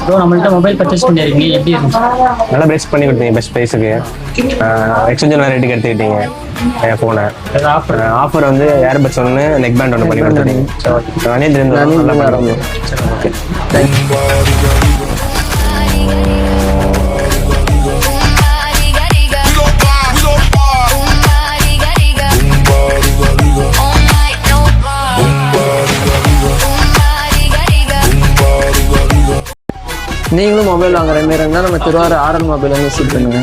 Bro நம்மள்ட்ட mobile purchase பண்ணியிருக்கீங்க, எப்படி இருந்துச்சு? நல்லா பெஸ்ட் பண்ணி கொடுத்தீங்க, பெஸ்ட் ப்ரைஸுக்கு. எக்ஸ்சேஞ்ச் ரேட்டுக்கு எடுத்துக்கிட்டீங்க என் ஃபோனை. ஆஃபர் வந்து ஏர்பட்ஸ் ஒன்று, நெக் பேண்ட் ஒன்று பண்ணி கொடுத்துட்டீங்க. நானே தெரிஞ்சு ஓகே. நீங்களும் மொபைல் வாங்குற மாதிரி இருந்தால் நம்ம திருவாரூர் ஆர்எல் மொபைல் வந்து விசிட் பண்ணுங்க.